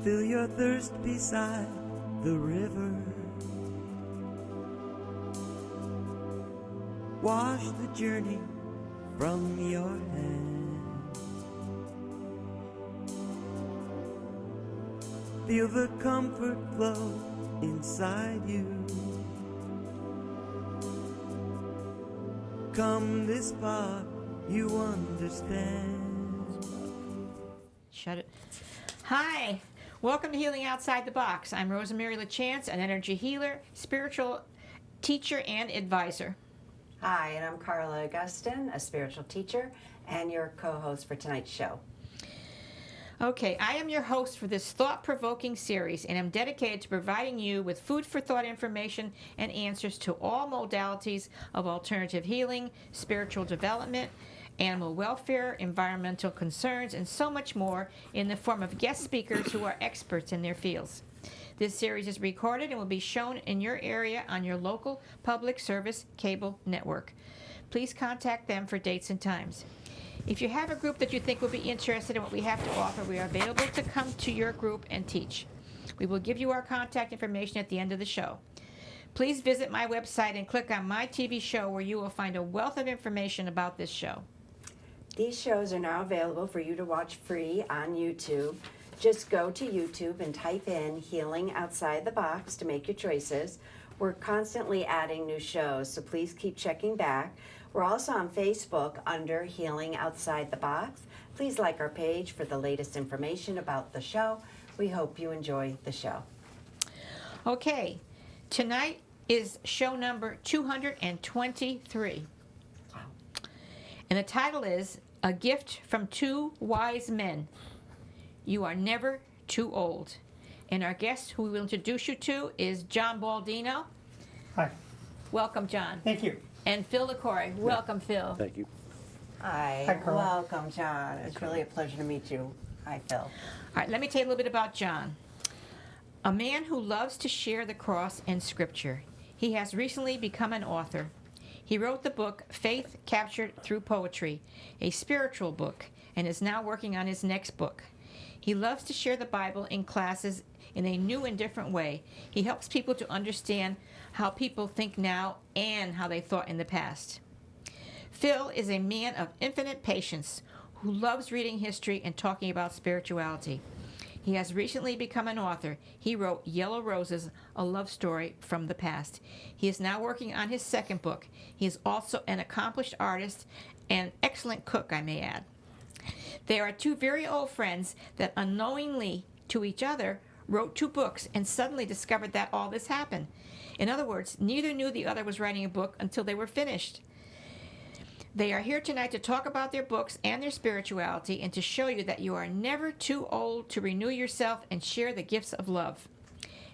Fill your thirst beside the river. Wash the journey from your hands. Feel the comfort flow inside you. Come this far, you understand. Shut it. Hi, welcome to Healing Outside the Box. I'm Rosemary LaChance, an energy healer, spiritual teacher, and advisor. Hi, and I'm Carla Augustin, a spiritual teacher and your co-host for tonight's show. Okay, I am your host for this thought-provoking series, and I'm dedicated to providing you with food for thought information and answers to all modalities of alternative healing, spiritual development, animal welfare, environmental concerns, and so much more in the form of guest speakers who are experts in their fields. This series is recorded and will be shown in your area on your local public service cable network. Please contact them for dates and times. If you have a group that you think will be interested in what we have to offer, we are available to come to your group and teach. We will give you our contact information at the end of the show. Please visit my website and click on my TV show, where you will find a wealth of information about this show. These shows are now available for you to watch free on YouTube. Just go to YouTube and type in Healing Outside the Box to make your choices. We're constantly adding new shows, so please keep checking back. We're also on Facebook under Healing Outside the Box. Please like our page for the latest information about the show. We hope you enjoy the show. Okay, tonight is show number 223. Wow. And the title is A Gift from Two Wise Men. You are never too old. And our guest who we will introduce you to is John Baldino. Hi. Welcome, John. Thank you. And Phil Liquori. Welcome, Phil. Thank you. Hi. Hi, Carl. Welcome, John. It's really a pleasure to meet you. Hi, Phil. All right, let me tell you a little bit about John. A man who loves to share the cross and scripture. He has recently become an author. He wrote the book Faith Captured Through Poetry, a spiritual book, and is now working on his next book. He loves to share the Bible in classes in a new and different way. He helps people to understand how people think now and how they thought in the past. Phil is a man of infinite patience who loves reading history and talking about spirituality. He has recently become an author. He wrote Yellow Roses, a love story from the past. He is now working on his second book. He is also an accomplished artist and excellent cook, I may add. They are two very old friends that unknowingly to each other wrote two books and suddenly discovered that all this happened. In other words, neither knew the other was writing a book until they were finished. They are here tonight to talk about their books and their spirituality and to show you that you are never too old to renew yourself and share the gifts of love.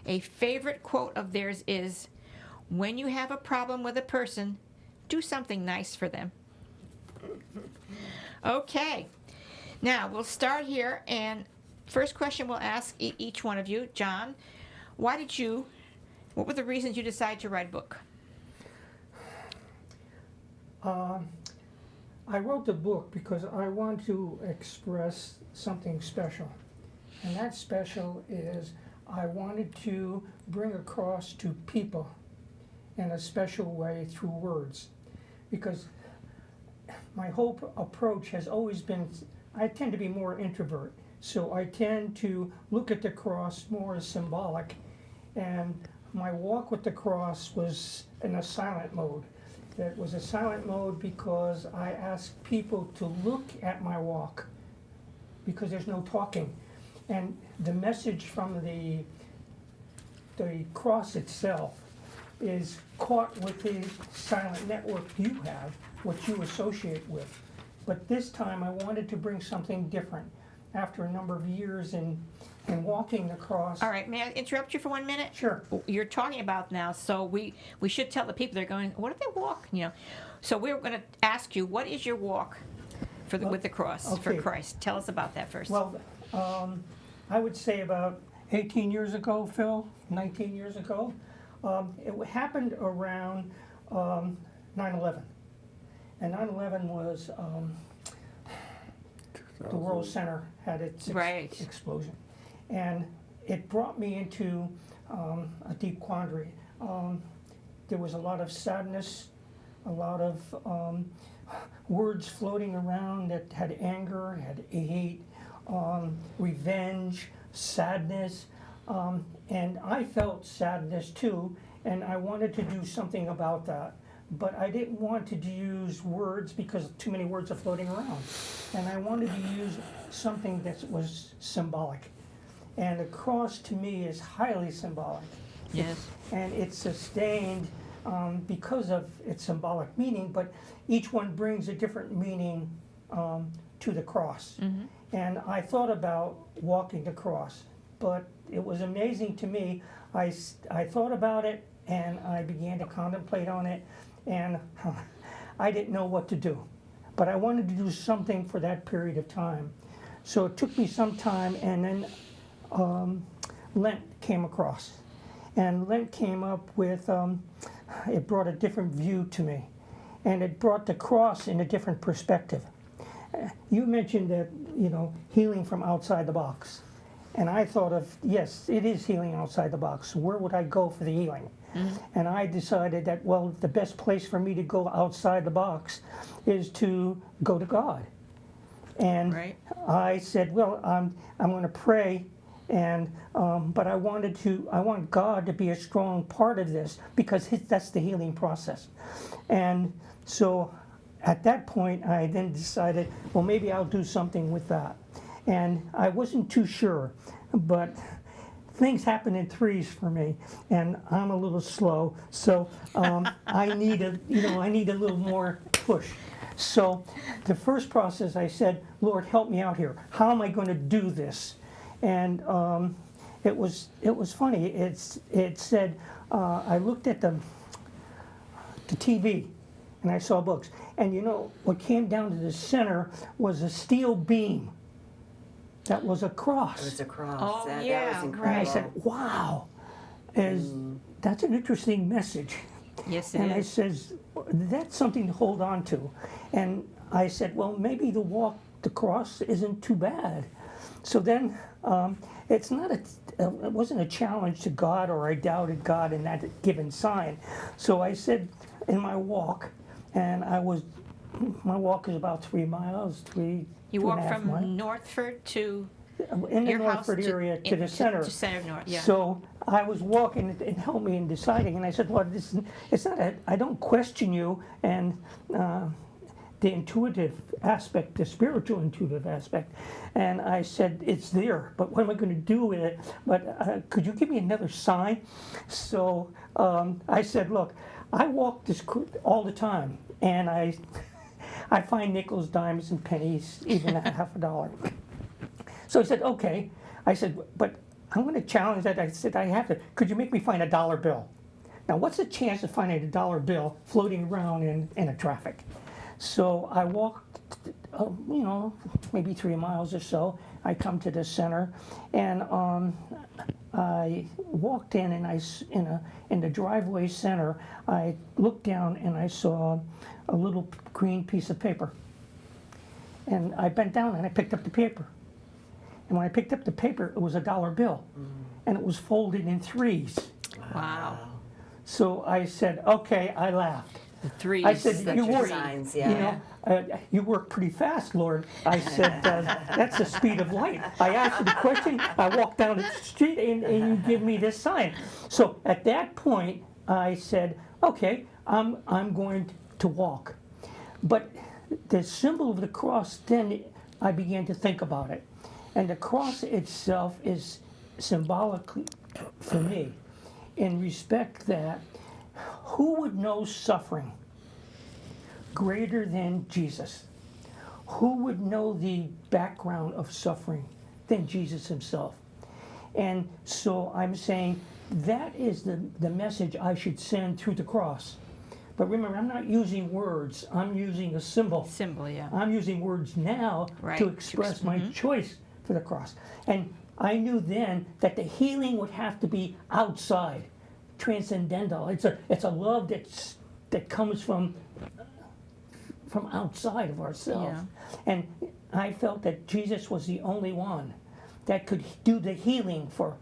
A favorite quote of theirs is, "When you have a problem with a person, do something nice for them." Okay. Now, we'll start here, and first question we'll ask each one of you. John, what were the reasons you decided to write a book? I wrote the book because I want to express something special. And that special is I wanted to bring across to people in a special way through words. Because my whole approach has always been, I tend to be more introvert. So I tend to look at the cross more as symbolic. And my walk with the cross was in a silent mode. It was a silent mode because I asked people to look at my walk because there's no talking. And the message from the cross itself is caught with the silent network you have, what you associate with. But this time I wanted to bring something different. After a number of years in walking the cross. All right, may I interrupt you for 1 minute? Sure. You're talking about now, so we should tell the people they're going, what if they walk? So we're going to ask you, what is your walk with the cross for Christ? Tell us about that first. Well, I would say about 18 years ago, Phil, 19 years ago, it happened around 9/11. And 9/11 was the World Center had its explosion. And it brought me into a deep quandary. There was a lot of sadness, a lot of words floating around that had anger, had hate, revenge, sadness, and I felt sadness too, and I wanted to do something about that. But I didn't want to use words because too many words are floating around. And I wanted to use something that was symbolic. And the cross to me is highly symbolic. Yes. And it's sustained because of its symbolic meaning, but each one brings a different meaning to the cross. Mm-hmm. And I thought about walking the cross, but it was amazing to me. I thought about it and I began to contemplate on it, and I didn't know what to do. But I wanted to do something for that period of time. So it took me some time, and then Lent came across. And Lent came up with, it brought a different view to me. And it brought the cross in a different perspective. You mentioned that, healing from outside the box. And I thought of, yes, it is healing outside the box. Where would I go for the healing? Mm-hmm. And I decided that, well, the best place for me to go outside the box is to go to God. And right. I said, well, I'm going to pray, and but I want God to be a strong part of this, because that's the healing process. And so at that point, I then decided, well, maybe I'll do something with that. And I wasn't too sure, but things happen in threes for me, and I'm a little slow, so I need a little more push. So the first process, I said, Lord, help me out here. How am I going to do this? And it was funny. It said, I looked at the TV, and I saw books, and what came down to the center was a steel beam. That was a cross. It was a cross. Oh, That yeah, was incredible. right. And I said, wow, that's an interesting message. Yes, it And I is. says, that's something to hold on to. And I said, well, maybe the cross isn't too bad. So then it wasn't a challenge to God, or I doubted God in that given sign. So I said in my walk, and my walk is about 3 miles, You 2.5 walk from miles. Northford to In the your house Northford area to the center. To center north, yeah. So I was walking, and helped me in deciding, and I said, well, it's not I don't question you, and the intuitive aspect, the spiritual intuitive aspect. And I said, it's there, but what am I going to do with it? But could you give me another sign? So I said, look, I walk this all the time, and I find nickels, dimes, and pennies, even at $50. So I said, okay. I said, but I'm going to challenge that. I said, could you make me find a dollar bill? Now, what's the chance of finding a dollar bill floating around in a traffic? So I walked, maybe 3 miles or so. I come to the center, and I walked in, and in the driveway center, I looked down, and I saw a little green piece of paper. And I bent down, and I picked up the paper. And when I picked up the paper, it was a dollar bill, and it was folded in threes. Wow. So I said, okay, I laughed. The threes. I said, Such you a work, signs, yeah. You work pretty fast, Lord. I said, that's the speed of light. I asked you the question, I walked down the street, and you give me this sign. So at that point, I said, okay, I'm going to walk. But the symbol of the cross, then I began to think about it. And the cross itself is symbolic for me, in respect that who would know suffering greater than Jesus? Who would know the background of suffering than Jesus himself? And so I'm saying that is the message I should send through the cross. But remember, I'm not using words. I'm using a symbol. Symbol, yeah. I'm using words now Right. to express my choice for the cross. And I knew then that the healing would have to be outside, transcendental. It's a love that comes from outside of ourselves. Yeah. And I felt that Jesus was the only one that could do the healing for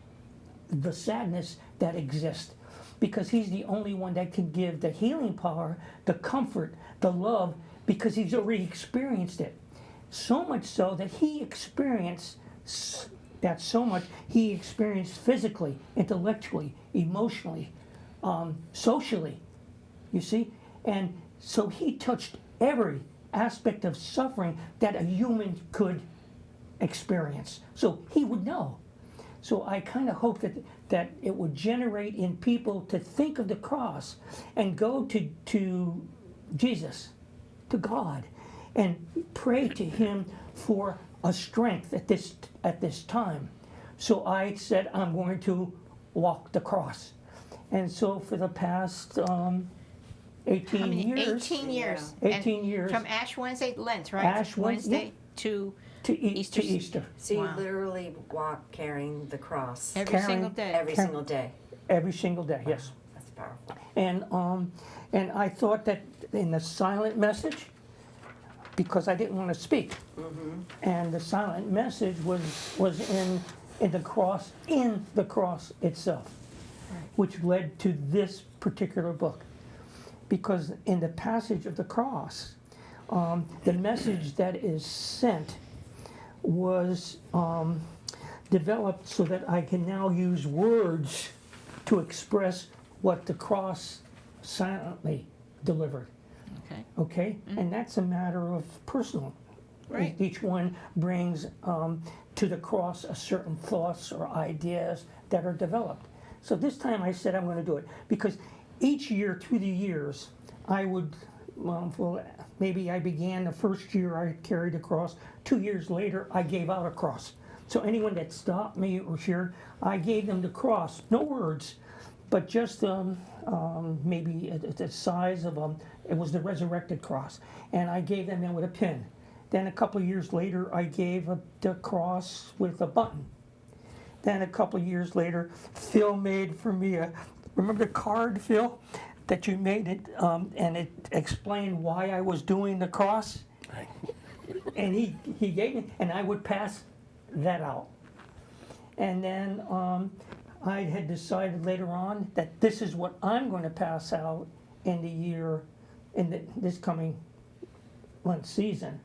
the sadness that exists, because he's the only one that can give the healing power, the comfort, the love, because he's already experienced it. So much so that he experienced that so much he experienced physically, intellectually, emotionally, socially, you see? And so he touched every aspect of suffering that a human could experience. So he would know. So I kind of hope that it would generate in people to think of the cross and go to Jesus, to God, and pray to him for a strength at this time. So I said, I'm going to walk the cross. And so for the past 18 years. 18 years. 18 And years. From Ash Wednesday, Lent, right? Ash Wednesday yeah. to Easter. Easter. Easter. So you Wow. literally walk carrying the cross Every Carrying single day. every single day. Every single day, yes. That's powerful. And I thought that in the silent message, because I didn't want to speak, and the silent message was in the cross itself, which led to this particular book. Because in the passage of the cross, the message that is sent was developed so that I can now use words to express what the cross silently delivered. Okay. Okay? And that's a matter of personal. Right. Each one brings to the cross a certain thoughts or ideas that are developed. So this time I said I'm going to do it because each year through the years I would, well, maybe I began the first year I carried a cross. 2 years later I gave out a cross. So anyone that stopped me or shared, I gave them the cross. No words, but just maybe the size of it was the resurrected cross. And I gave them that with a pin. Then a couple of years later, I gave the cross with a button. Then a couple of years later, Phil made for me remember the card, Phil, that you made it, and it explained why I was doing the cross? Right. And he gave me, and I would pass that out. And then I had decided later on that this is what I'm going to pass out in the year, this coming Lent season.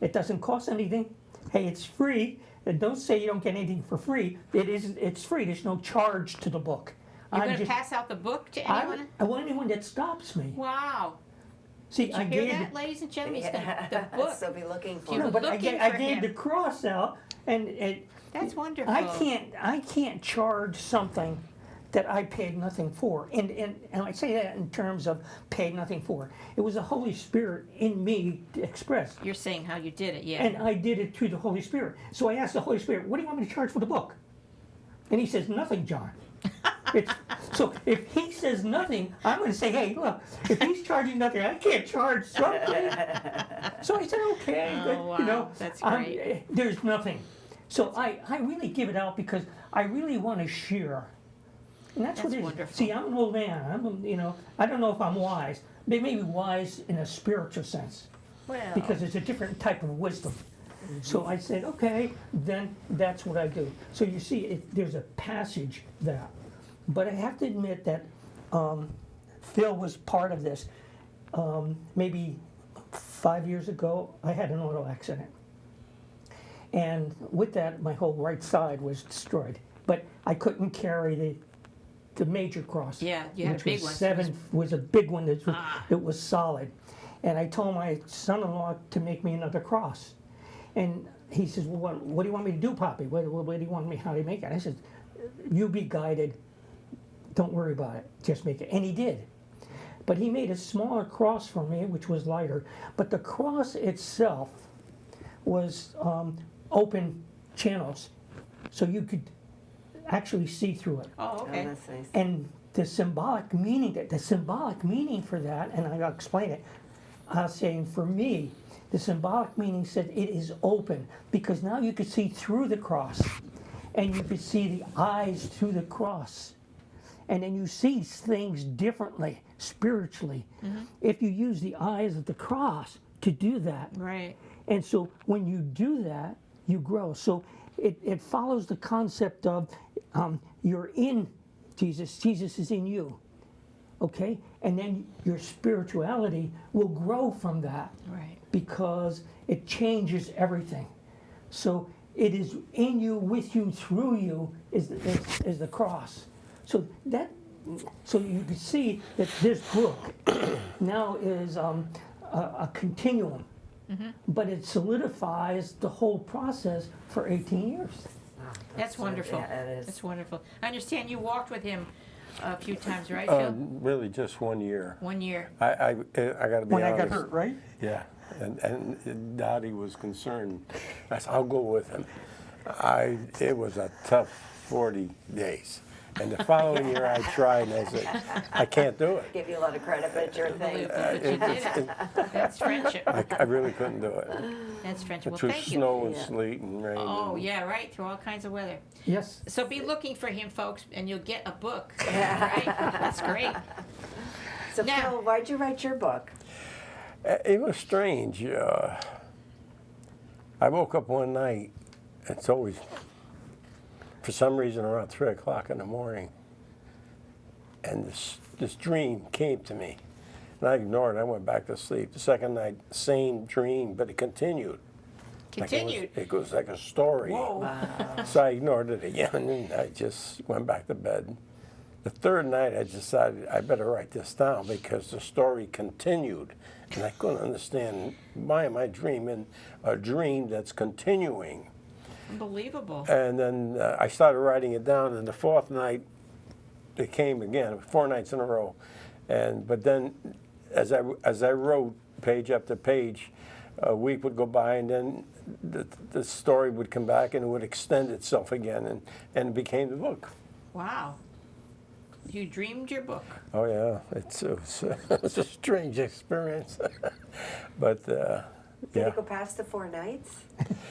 It doesn't cost anything. Hey, it's free. And don't say you don't get anything for free. It's free. There's no charge to the book. You're going to pass out the book to anyone? I want anyone that stops me. Wow. See, Did you hear that, ladies and gentlemen? He's gonna, the book. So be looking for You it. But I looking gave for him. the cross out, and That's wonderful. I can't charge something that I paid nothing for. And I say that in terms of paid nothing for. It was the Holy Spirit in me to express. You're saying how you did it, yeah. And I did it through the Holy Spirit. So I asked the Holy Spirit, what do you want me to charge for the book? And he says, nothing, John. So if he says nothing, I'm going to say, hey, look, if he's charging nothing, I can't charge something. So I said, okay. Oh, but, wow. That's great. There's nothing. So I really give it out because I really want to share. And that's what it is. Wonderful. See, I'm an old man. I don't know if I'm wise. They may be wise in a spiritual sense Well, because it's a different type of wisdom. So I said, okay, then that's what I do. So you see, there's a passage that. But I have to admit that Phil was part of this. Maybe 5 years ago, I had an auto accident. And with that, my whole right side was destroyed. But I couldn't carry the major cross. Yeah, you had a which big was one. was a big one. It was solid. And I told my son-in-law to make me another cross. And he says, well, what do you want me to do, Poppy? What do you want me, how do you make it? I said, you be guided. Don't worry about it. Just make it. And he did. But he made a smaller cross for me, which was lighter. But the cross itself was open channels. So you could actually see through it. oh, okay. Oh, that's nice. And the symbolic meaning for that, and I'll explain it, I'll say for me, the symbolic meaning said it is open because now you could see through the cross and you could see the eyes through the cross. And then you see things differently, spiritually, if you use the eyes of the cross to do that. Right. And so when you do that, you grow. So it follows the concept of you're in Jesus, Jesus is in you. Okay? And then your spirituality will grow from that. Right. Because it changes everything. So it is in you, with you, through you is the cross. So you can see that this book now is a continuum, but it solidifies the whole process for 18 years. Wow, That's wonderful. Yeah, it is. That's wonderful. I understand you walked with him a few times, right, Phil? Really, just 1 year. 1 year. I got to be When I honest. got hurt, right? Yeah, and Dottie was concerned. I said, I'll go with him. It was a tough 40 days. And the following year I tried and I said, I can't do it. Give you a lot of credit, but it's your thing. Unbelievable, but you did it. That's friendship. I really couldn't do it. That's friendship. Well, Through thank you. snow and Yeah. sleet and rain. Oh, and- yeah, right, through all kinds of weather. Yes. So be looking for him, folks, and you'll get a book. Right? That's great. So Now- Phil, why'd you write your book? It was strange. I woke up one night, it's always, for some reason, around 3 o'clock in the morning, and this dream came to me. And I ignored it. I went back to sleep. The second night, same dream, but it continued. Continued. It was like a story. Whoa. So I ignored it again, and I just went back to bed. The third night, I decided I better write this down because the story continued, and I couldn't understand why am I dreaming a dream that's continuing. Unbelievable. And then I started writing it down, and the fourth night, it came again, 4 nights in a row. But then, as I wrote page after page, a week would go by, and then the story would come back, and it would extend itself again, and it became the book. Wow. You dreamed your book. Oh yeah, it was a strange experience, but Did yeah. it go past the 4 nights?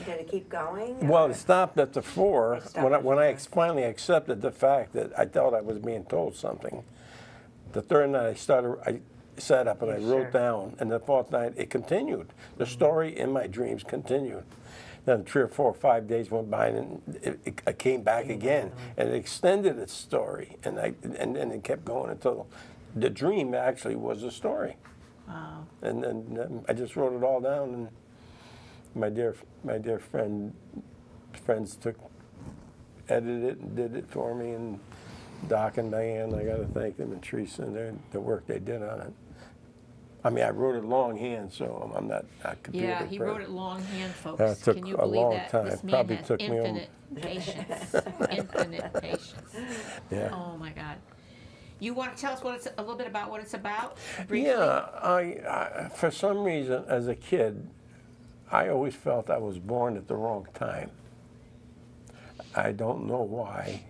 Did it keep going? Well, or- it stopped at the 4 It stopped at when I 4. finally accepted the fact that I thought I was being told something. The third night I sat up and I Yeah, wrote sure. down, and the fourth night it continued. The story in my dreams continued. Then 3 or 4 or 5 days went by, and it came back again, and it extended its story, and then it kept going until the dream actually was a story. Wow. And then I just wrote it all down, and my dear friends edited it and did it for me, and Doc and Diane, I got to thank them, and Teresa, and the work they did on it. I mean, I wrote it longhand, so I'm not a computer. Yeah, he wrote it longhand, folks. Yeah, it took Can you a believe long that? time. This man Probably has took me infinite patience. Infinite patience. Yeah. Oh my God. You want to tell us a little bit about what it's about? Briefly? Yeah, I for some reason, as a kid, I always felt I was born at the wrong time. I don't know why,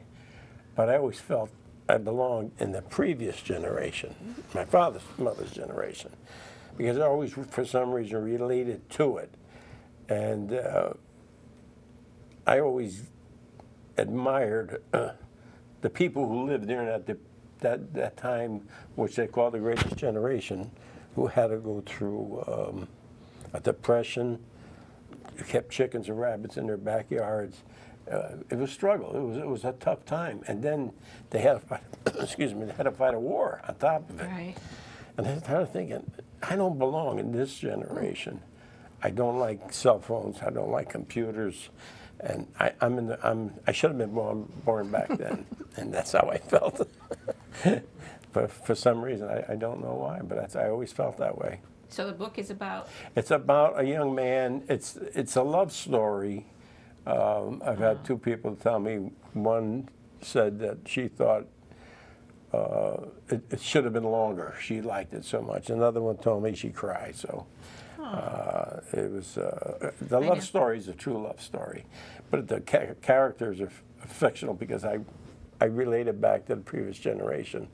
but I always felt I belonged in the previous generation, my mother's generation, because I always, for some reason, related to it. And I always admired the people who lived during that time, which they call the greatest generation, who had to go through a depression, kept chickens and rabbits in their backyards. It was a struggle. It was a tough time. And then they had to fight, excuse me, they had to fight a war on top of it. Right. And I started thinking, I don't belong in this generation. I don't like cell phones. I don't like computers. And I should have been born back then. And that's how I felt. But for some reason, I don't know why, but I always felt that way. So the book is about? It's about a young man. It's a love story. I've had 2 people tell me. One said that she thought it should have been longer. She liked it so much. Another one told me she cried. So it was the love story is a true love story, but the characters are fictional because I related back to the previous generation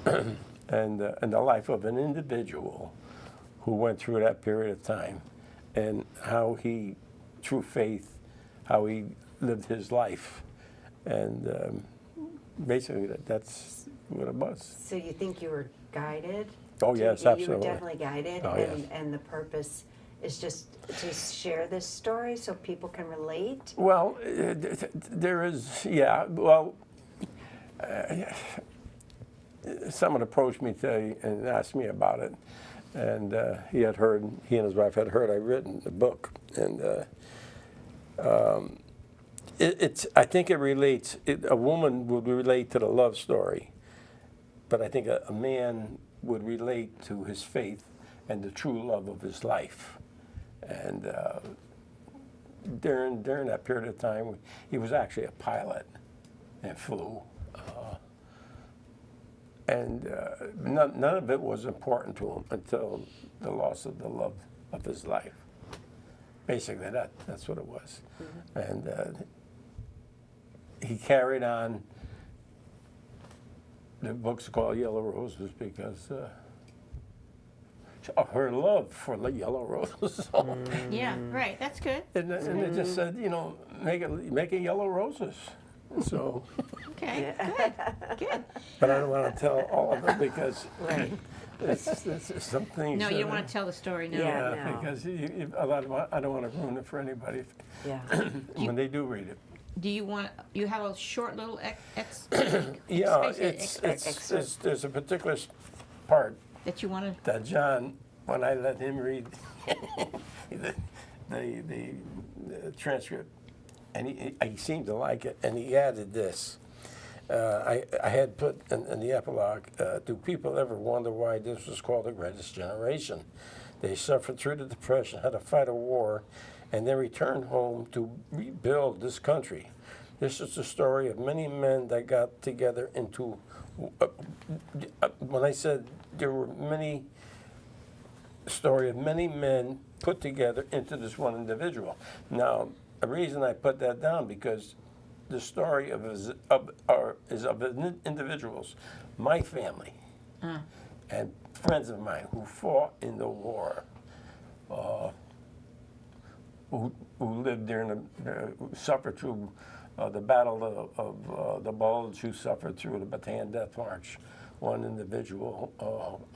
and the life of an individual who went through that period of time and how he, through faith, how he lived his life, and basically that's what it was. So you think you were guided? Oh yes, You were absolutely. definitely guided, Oh, and, yes. and the purpose is just to share this story so people can relate? Well, there is, yeah. Well, someone approached me today and asked me about it, and he and his wife had heard I'd written the book, and I think it relates. A woman would relate to the love story, but I think a man would relate to his faith and the true love of his life. And during that period of time, he was actually a pilot and flew. And none of it was important to him until the loss of the love of his life. Basically, that's what it was. Mm-hmm. And he carried on. The book's called Yellow Roses because of her love for the yellow roses. Yeah, right. That's good. And it just said, make it yellow roses. So. Okay, good. But I don't want to tell all of it because it's some things. No, you don't want to tell the story, no. Yeah, no. Because I don't want to ruin it for anybody. Yeah. When they do read it. Do you have a short little Yeah, there's a particular part that you want to. That John, when I let him read the transcript, and he seemed to like it, and he added this. I had put in the epilogue, do people ever wonder why this was called the greatest generation? They suffered through the Depression, had to fight a war, and then returned home to rebuild this country. This is the story of many men that got together into, when I said there were story of many men put together into this one individual. Now, the reason I put that down because the story is of individuals, my family, and friends of mine who fought in the war, who lived during suffered through the Battle of the Bulge, who suffered through the Bataan Death March. One individual,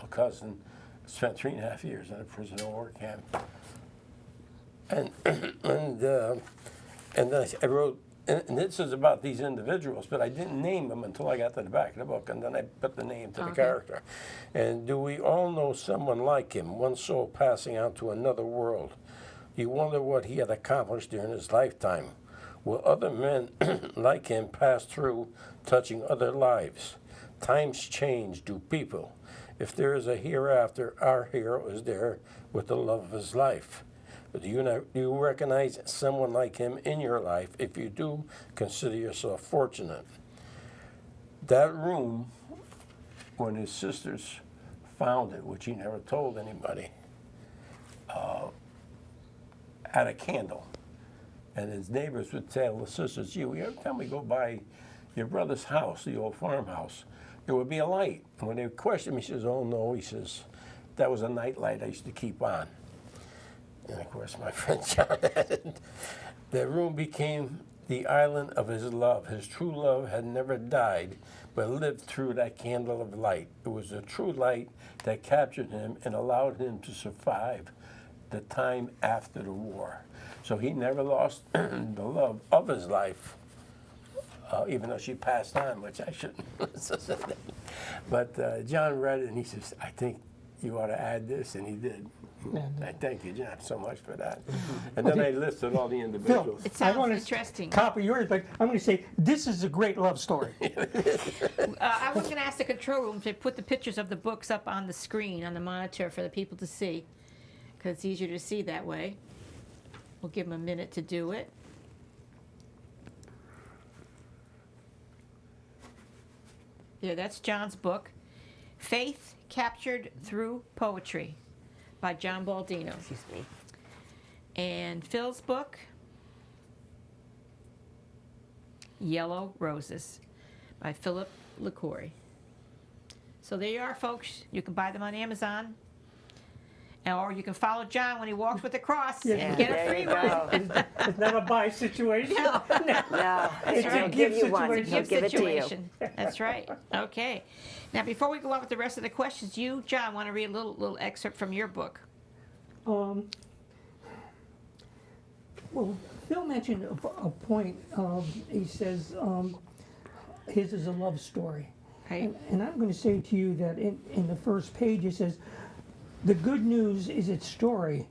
a cousin, spent 3.5 years in a prisoner of war camp, and then I wrote. And this is about these individuals, but I didn't name them until I got to the back of the book, and then I put the name to the character. And do we all know someone like him, one soul passing on to another world? You wonder what he had accomplished during his lifetime. Will other men like him pass through, touching other lives? Times change, do people? If there is a hereafter, our hero is there with the love of his life. Do you recognize someone like him in your life? If you do, consider yourself fortunate. That room, when his sisters found it, which he never told anybody, had a candle. And his neighbors would tell the sisters, gee, every time we go by your brother's house, the old farmhouse, there would be a light. And when they would question me, he says, oh no, he says, that was a night light I used to keep on. And of course, my friend John had it. The room became the island of his love. His true love had never died, but lived through that candle of light. It was the true light that captured him and allowed him to survive the time after the war. So he never lost the love of his life, even though she passed on, which I shouldn't. But John read it and he says, I think you ought to add this, and he did. I thank you, John, so much for that. And then I listed all the individuals. It sounds interesting. Copy yours, but I'm going to say this is a great love story. I was going to ask the control room to put the pictures of the books up on the screen, on the monitor for the people to see, because it's easier to see that way. We'll give them a minute to do it. There, that's John's book, Faith Captured Through Poetry, by John Baldino. Excuse me. And Phil's book, Yellow Roses, by Phillip Liquori. So there you are, folks. You can buy them on Amazon, or you can follow John when he walks with the cross and get a free one. It's not a buy situation. No. No, It's a he'll give gift you one. situation. He'll give it to you. Situation. That's right. Okay. Now, before we go on with the rest of the questions, you, John, want to read a little excerpt from your book. Well, Phil mentioned a point. He says his is a love story. Right. And I'm going to say to you that in the first page it says, the good news is its story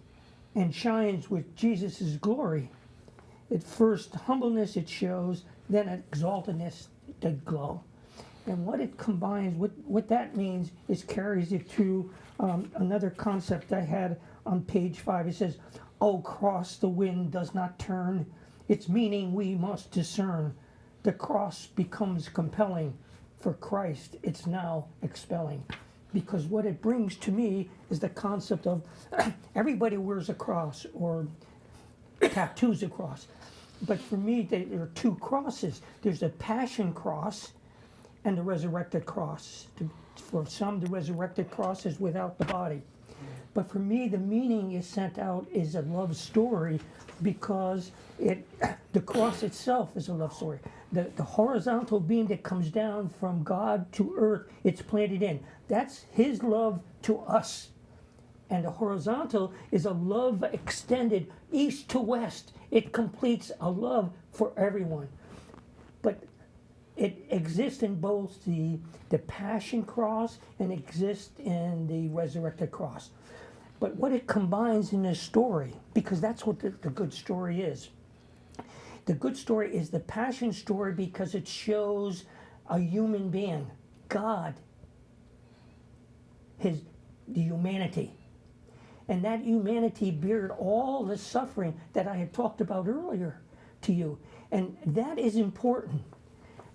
and shines with Jesus' glory. At first humbleness it shows, then exaltedness did glow. And what it combines, what that means is carries it to another concept I had on page 5. It says, "O cross the wind does not turn, its meaning we must discern. The cross becomes compelling, for Christ it's now expelling." Because what it brings to me is the concept of everybody wears a cross or tattoos a cross. But for me, there are two crosses. There's the passion cross and the resurrected cross. For some, the resurrected cross is without the body. But for me, the meaning is sent out is a love story because the cross itself is a love story. The horizontal beam that comes down from God to earth, it's planted in. That's his love to us. And the horizontal is a love extended east to west. It completes a love for everyone. But it exists in both the passion cross and exists in the resurrected cross. But what it combines in this story, because that's what the good story is. The good story is the passion story because it shows a human being, God, the humanity. And that humanity bared all the suffering that I had talked about earlier to you. And that is important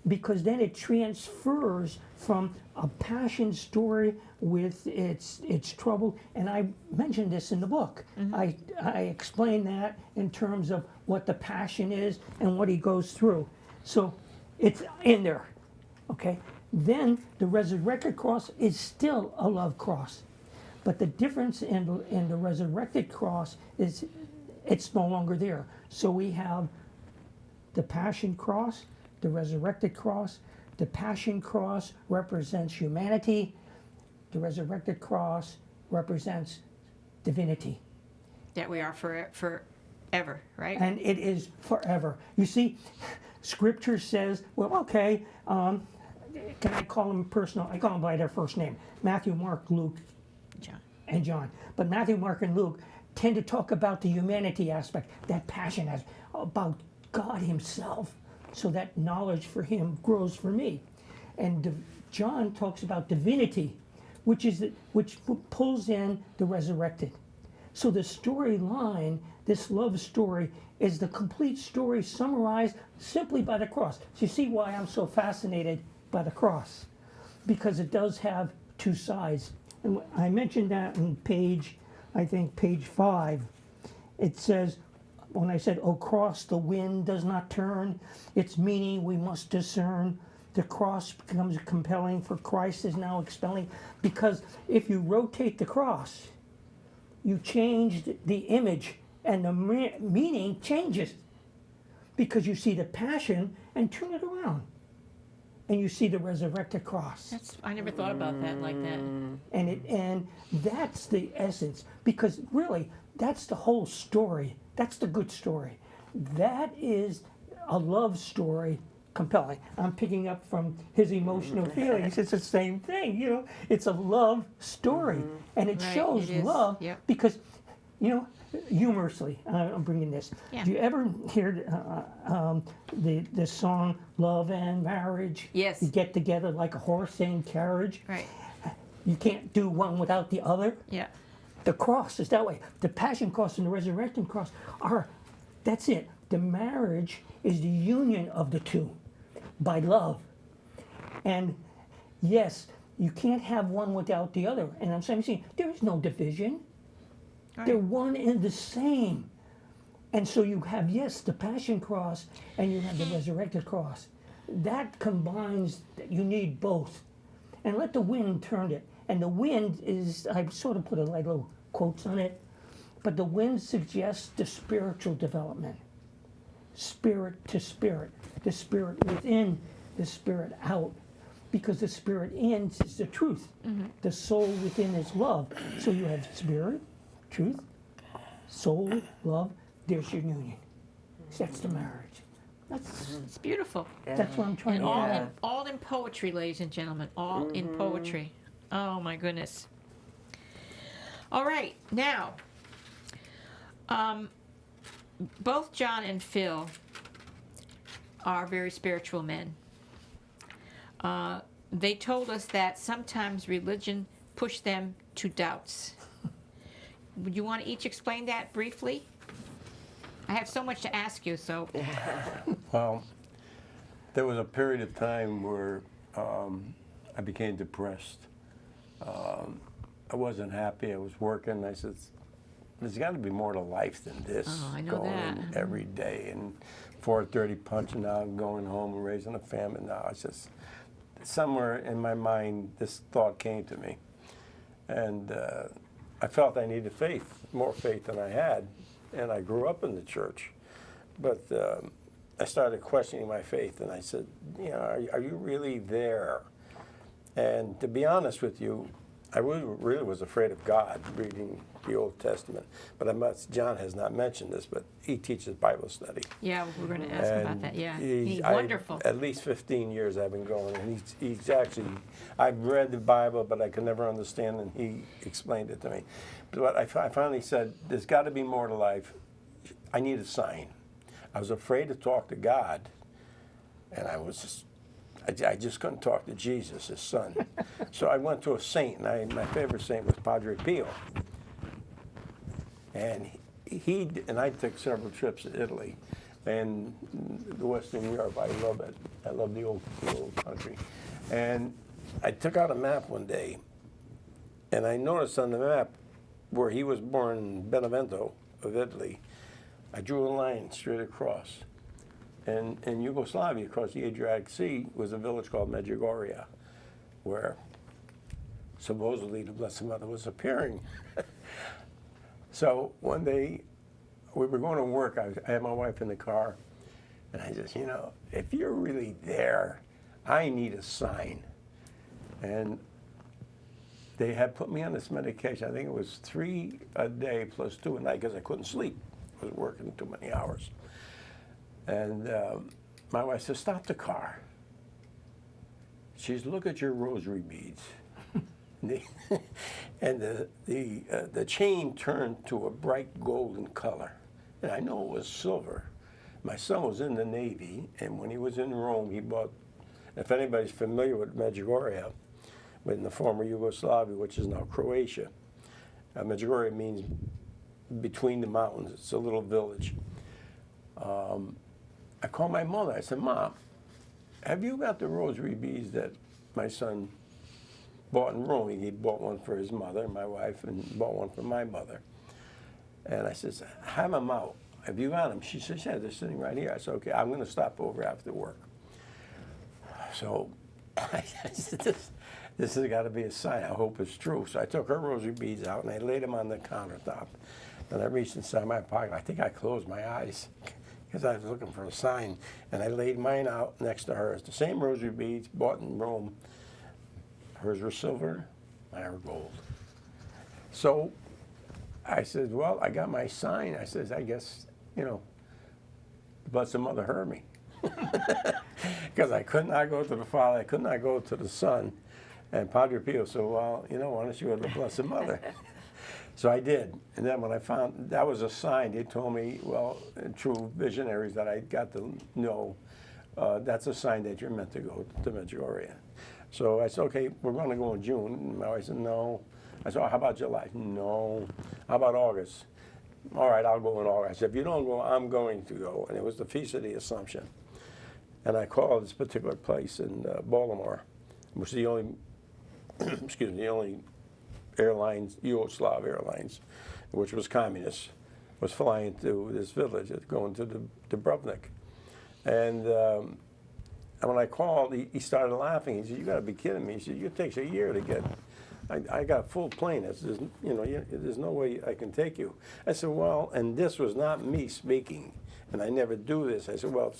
because then it transfers from a passion story with its trouble. And I mentioned this in the book. I explain that in terms of what the passion is and what he goes through. So it's in there, okay? Then the resurrected cross is still a love cross. But the difference in the resurrected cross is it's no longer there. So we have the passion cross, the resurrected cross. The passion cross represents humanity. The resurrected cross represents divinity. That we are forever, right? And it is forever. You see, Scripture says, well, okay, can I call them personal? I call them by their first name. Matthew, Mark, Luke, John. and John. But Matthew, Mark, and Luke tend to talk about the humanity aspect, that passion has about God himself, so that knowledge for him grows for me. And John talks about divinity, which pulls in the resurrected. So the storyline, this love story, is the complete story summarized simply by the cross. So you see why I'm so fascinated by the cross, because it does have two sides. And I mentioned that on page 5. It says, when I said, "O cross, the wind does not turn, its meaning we must discern. The cross becomes compelling, for Christ is now expelling." Because if you rotate the cross, you change the image, and the meaning changes. Because you see the passion and turn it around, and you see the resurrected cross. I never thought about that like that. And that's the essence, because really that's the whole story. That's the good story. That is a love story, compelling. I'm picking up from his emotional feelings. It's the same thing, you know. It's a love story, and it Right, shows it is. love Yep. because, you know, humorously. I'm bringing this. Yeah. Do you ever hear the song "Love and Marriage"? Yes. You get together like a horse and carriage. Right. You can't do one without the other. Yeah. The cross is that way. The passion cross and the resurrection cross that's it. The marriage is the union of the two by love. And yes, you can't have one without the other. And I'm saying there is no division. Right. They're one and the same. And so you have, yes, the passion cross and you have the resurrected cross. That combines, you need both. And let the wind turn it. And the wind is, I sort of put a little quotes on it, but the wind suggests the spiritual development. Spirit to spirit. The spirit within, the spirit out. Because the spirit in is the truth. Mm-hmm. The soul within is love. So you have spirit, truth, soul, love, there's your union. So that's the marriage. It's beautiful. That's what I'm trying And to all get in, at. all in poetry, ladies and gentlemen. All in poetry. Oh my goodness. All right, now, both John and Phil are very spiritual men. They told us that sometimes religion pushed them to doubts. Would you want to each explain that briefly? I have so much to ask you, so. Well, there was a period of time where I became depressed. I wasn't happy. I was working. I said, there's got to be more to life than this. Oh, I know going that. in every day and 4:30 punching out and going home and raising a family. Now it's just somewhere in my mind this thought came to me, and I felt I needed faith, more faith than I had, and I grew up in the church, but I started questioning my faith, and I said, you know, are you really there? And to be honest with you, I really was afraid of God reading the Old Testament. But John has not mentioned this, but he teaches Bible study. Yeah, we're going to ask about that. Yeah, he's I- wonderful. At least 15 years I've been going, and he's actually, I've read the Bible, but I could never understand, and he explained it to me. But I finally said, there's got to be more to life. I need a sign. I was afraid to talk to God, and I just couldn't talk to Jesus, his son. So I went to a saint, and my favorite saint was Padre Pio. And I took several trips to Italy and the Western Europe. I love it. I love the old country. And I took out a map one day, and I noticed on the map where he was born in Benevento of Italy, I drew a line straight across. And in Yugoslavia, across the Adriatic Sea, was a village called Medjugorje, where supposedly the Blessed Mother was appearing. So one day, we were going to work. I had my wife in the car, and I said, you know, if you're really there, I need a sign. And they had put me on this medication. I think it was 3 a day plus 2 a night because I couldn't sleep. I was working too many hours. And my wife said, stop the car. She says, look at your rosary beads. And the chain turned to a bright golden color. And I know it was silver. My son was in the Navy, and when he was in Rome, he bought, if anybody's familiar with Medjugorje, in the former Yugoslavia, which is now Croatia, Medjugorje means between the mountains. It's a little village. I called my mother. I said, Mom, have you got the rosary beads that my son bought in Rome? He bought one for his mother, my wife, and bought one for my mother. And I said, have them out. Have you got them? She says, yeah, they're sitting right here. I said, okay, I'm going to stop over after work. So I said, this has got to be a sign. I hope it's true. So I took her rosary beads out, and I laid them on the countertop. And I reached inside my pocket. I think I closed my eyes because I was looking for a sign. And I laid mine out next to hers. The same rosary beads bought in Rome. Hers were silver, mine were gold. So I said, well, I got my sign. I said, I guess, you know, the Blessed Mother heard me. Because I could not go to the Father, I could not go to the Son. And Padre Pio said, well, you know, why don't you go to the Blessed Mother? So I did. And then when I found that was a sign, they told me, well, true visionaries that I got to know, that's a sign that you're meant to go to Medjugorje. So I said, okay, we're going to go in June. And my wife said, no. I said, oh, how about July? No. How about August? All right, I'll go in August. I said, if you don't go, I'm going to go. And it was the Feast of the Assumption. And I called this particular place in Baltimore, which is the only, excuse me, the only airlines, Yugoslav Airlines, which was communist, was flying to this village, going to Dubrovnik. And when I called, he started laughing. He said, you got to be kidding me. He said, it takes a year to get, I got a full plane. I said, you know, there's no way I can take you. I said, well, and this was not me speaking, and I never do this. I said, well,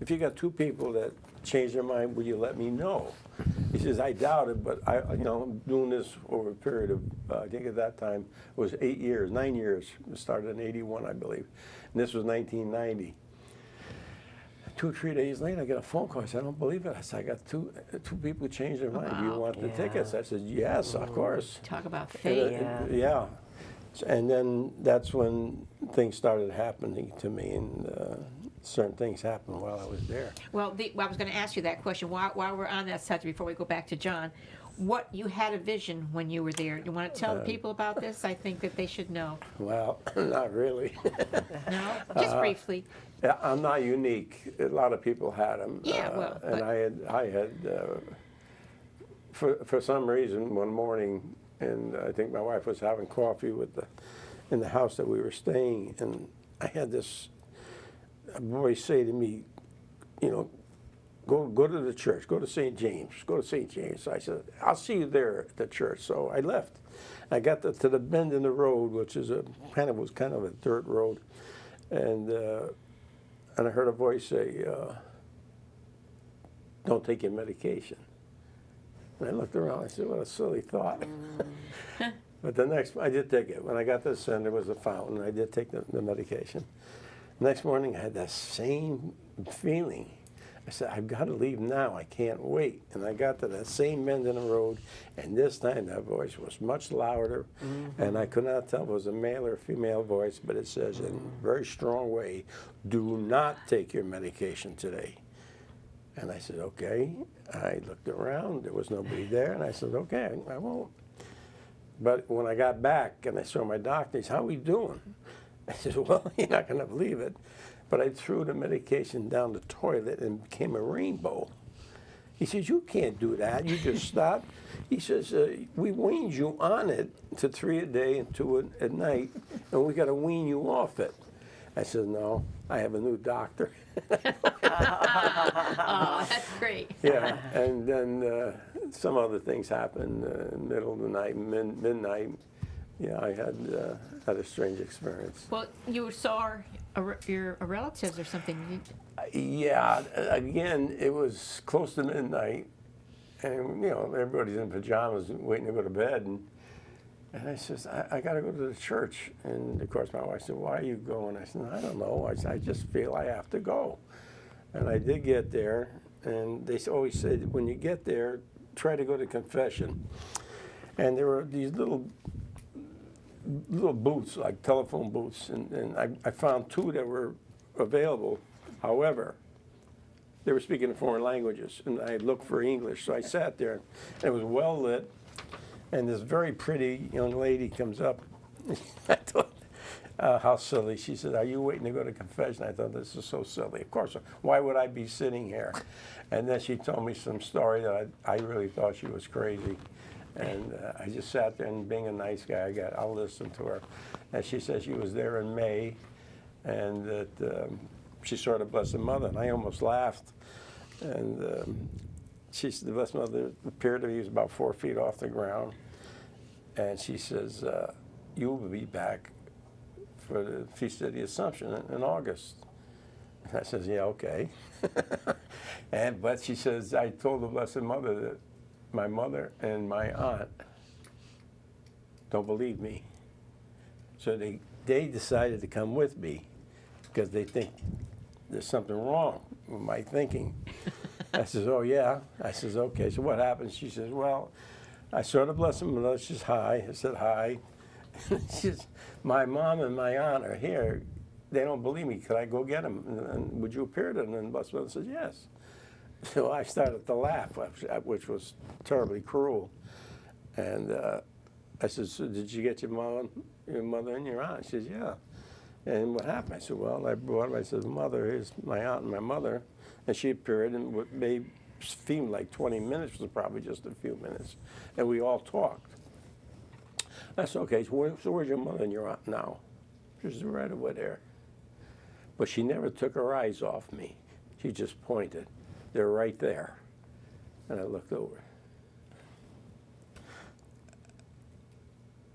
if you got 2 people that change their mind, will you let me know? He says, I doubt it, but I'm doing this over a period of, I think at that time, it was 9 years. It started in 81, I believe. And this was 1990. 2 or 3 days later, I get a phone call. I said, I don't believe it. I said, I got two people changed their mind. Do you want the tickets? I said, yes, of course. Talk about And, faith. yeah. And then that's when things started happening to me, and certain things happened while I was there. Well, I was going to ask you that question while we're on that subject before we go back to John. What you had a vision when you were there. You want to tell the people about this? I think that they should know. Well, not really. No, just briefly. Yeah, I'm not unique. A lot of people had them. Yeah, well, and I had for some reason one morning, and I think my wife was having coffee in the house that we were staying, and I had this voice say to me, you know, go to the church, go to St. James, go to St. James. So I said, I'll see you there at the church. So I left. I got to the bend in the road, which is kind of a dirt road, and I heard a voice say, "Don't take your medication." And I looked around. I said, "What a silly thought." But I did take it. When I got to the center, there was a fountain. I did take the medication. Next morning, I had that same feeling. I said, I've got to leave now. I can't wait. And I got to that same bend in the road, and this time that voice was much louder, and I could not tell if it was a male or female voice, but it says in a very strong way, do not take your medication today. And I said, okay. I looked around. There was nobody there, and I said, okay, I won't. But when I got back and I saw my doctor, he said, how are we doing? I said, well, you're not going to believe it. But I threw the medication down the toilet and it became a rainbow. He says, you can't do that. You just stop. He says, we weaned you on it to 3 a day and 2 at night, and we got to wean you off it. I said, no, I have a new doctor. Oh, that's great. Yeah, and then some other things happened, middle of the night, midnight. Yeah, I had a strange experience. Well, you saw your relatives or something. Yeah, again, it was close to midnight, and everybody's in pajamas waiting to go to bed, and I says, I got to go to the church. And of course, my wife said, why are you going? I said, I don't know. I just feel I have to go. And I did get there, and they always said, when you get there, try to go to confession. And there were these little booths, like telephone booths, and I found 2 that were available. However, they were speaking in foreign languages, and I looked for English, so I sat there, and it was well lit, and this very pretty young lady comes up. I thought, how silly. She said, are you waiting to go to confession? I thought, this is so silly. Of course, why would I be sitting here? And then she told me some story that I really thought she was crazy. And I just sat there, and being a nice guy, I'll listen to her. And she said she was there in May, and that she saw the Blessed Mother, and I almost laughed. And she said the Blessed Mother appeared to me, was about 4 feet off the ground, and she says, you will be back for the Feast of the Assumption in August. And I says, yeah, okay. But she says, I told the Blessed Mother that my mother and my aunt don't believe me. So they decided to come with me because they think there's something wrong with my thinking. I says, oh, yeah. I says, okay. So what happened? She says, well, I saw the Blessed Mother. She says, hi. I said, hi. She says, my mom and my aunt are here. They don't believe me. Could I go get them? And would you appear to them? And the Blessed Mother says, yes. So I started to laugh, which was terribly cruel. And I said, so did you get your mother and your aunt? She says, yeah. And what happened? I said, well, I brought her. I said, mother, here's my aunt and my mother. And she appeared, and what may seem like 20 minutes was probably just a few minutes. And we all talked. I said, okay, so where's your mother and your aunt now? She said, right over there. But she never took her eyes off me. She just pointed. They're right there. And I looked over.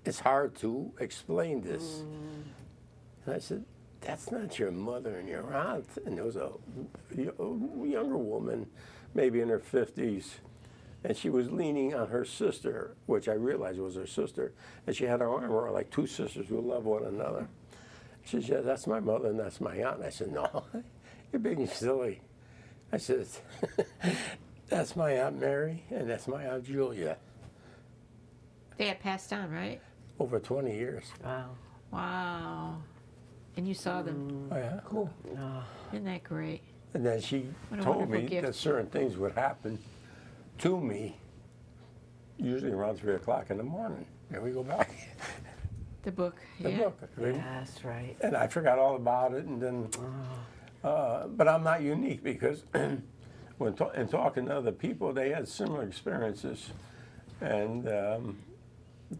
It's hard to explain this. And I said, that's not your mother and your aunt. And there was a younger woman, maybe in her 50s, and she was leaning on her sister, which I realized was her sister, and she had her arm around like 2 sisters who love one another. She said, yeah, that's my mother and that's my aunt. And I said, no, you're being silly. I said, that's my Aunt Mary and that's my Aunt Julia. They had passed on, right? Over 20 years. Wow. Wow. And you saw them. Oh, yeah. Cool. Isn't that great? And then she What a told wonderful me gift. that certain things would happen to me, usually around 3 o'clock in the morning. Here we go back. The book. The Yeah. book. Yes, right. And I forgot all about it. And then, but I'm not unique because when in talking to other people, they had similar experiences. And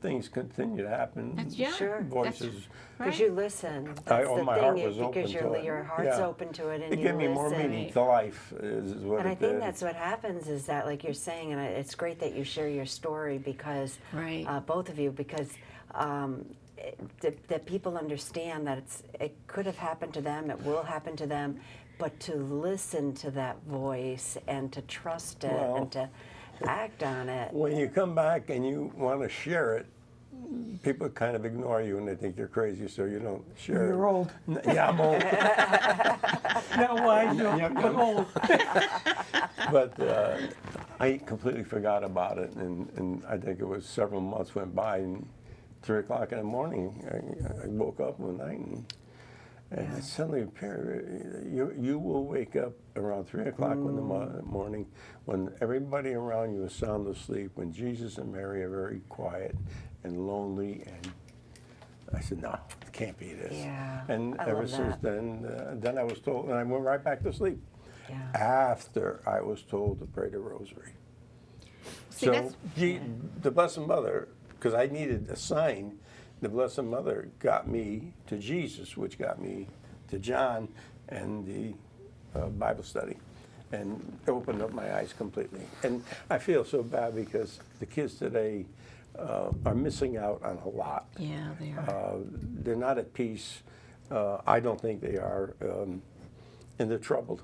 things continue to happen. That's yeah. Sure. Voices. Because Right. you listen. That's the my thing, heart is was open because to it. your heart's Yeah. open to it, and It you gave me more listen. meaning to life, is what And it I think did. that's what happens, is that, like you're saying, and it's great that you share your story, because Right. both of you, because that people understand that it could have happened to them, it will happen to them, but to listen to that voice and to trust it Well, and to act on it. When you come back and you want to share it, people kind of ignore you and they think you're crazy, so you don't share You're it. old. Yeah, I'm old. Not wise, Yeah, but old. But I completely forgot about it, and I think it was several months went by, and 3 o'clock in the morning, I woke up one night and it suddenly appeared, you will wake up around 3 o'clock in the morning when everybody around you is sound asleep, when Jesus and Mary are very quiet and lonely. And I said, no, it can't be this. Yeah, And I ever love since that. then I was told, and I went right back to sleep Yeah. after I was told to pray the rosary. See, So that's- the Blessed Mother, because I needed a sign, the Blessed Mother got me to Jesus, which got me to John and the Bible study, and opened up my eyes completely. And I feel so bad because the kids today are missing out on a lot. Yeah, they are. They're not at peace. I don't think they are, and they're troubled.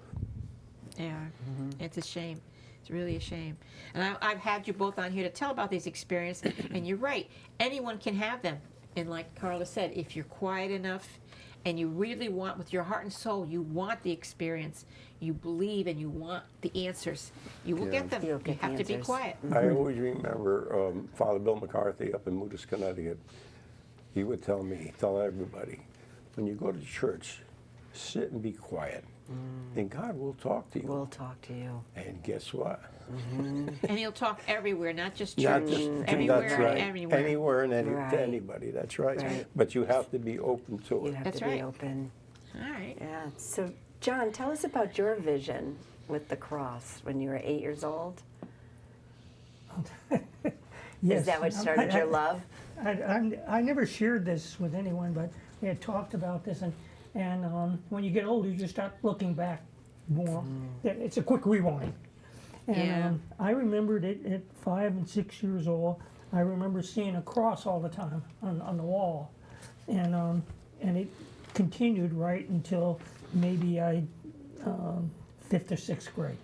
They are. It's a shame. It's really a shame. And I've had you both on here to tell about these experiences, and you're right. Anyone can have them. And like Carla said, if you're quiet enough and you really want, with your heart and soul, you want the experience, you believe and you want the answers, you will get them. You'll You get the have to be answers. quiet. I always remember Father Bill McCarthy up in Moodus, Connecticut. He would tell everybody, when you go to church, sit and be quiet, and God will talk to you. We'll talk to you. And guess what? And he'll talk everywhere, not just Not church. just Everywhere that's and right. everywhere. Anywhere and Right. to anybody. That's right. Right. But you have to be open to You it. have That's to right. be open. All right. Yeah. So, John, tell us about your vision with the cross when you were 8 years old. Yes. Is that what started your love? I never shared this with anyone, but we had talked about this, and when you get older, you just start looking back more. It's a quick rewind. And Yeah. I remembered it at 5 and 6 years old. I remember seeing a cross all the time on the wall, and it continued right until maybe I 5th or 6th grade.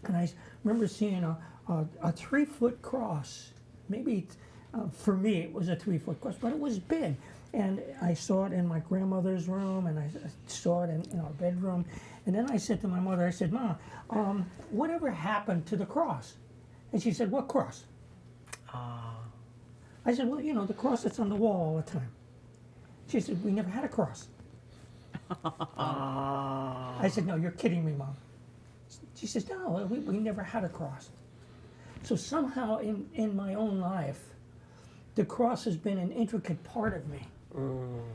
And I remember seeing a 3-foot cross. Maybe for me it was a 3-foot cross, but it was big. And I saw it in my grandmother's room, and I saw it in our bedroom. And then I said to my mother, I said, "Ma, whatever happened to the cross?" And she said, "What cross?" I said, "Well, the cross that's on the wall all the time." She said, "We never had a cross." I said, "No, you're kidding me, Mom." She says, "No, we never had a cross." So somehow in my own life, the cross has been an intricate part of me.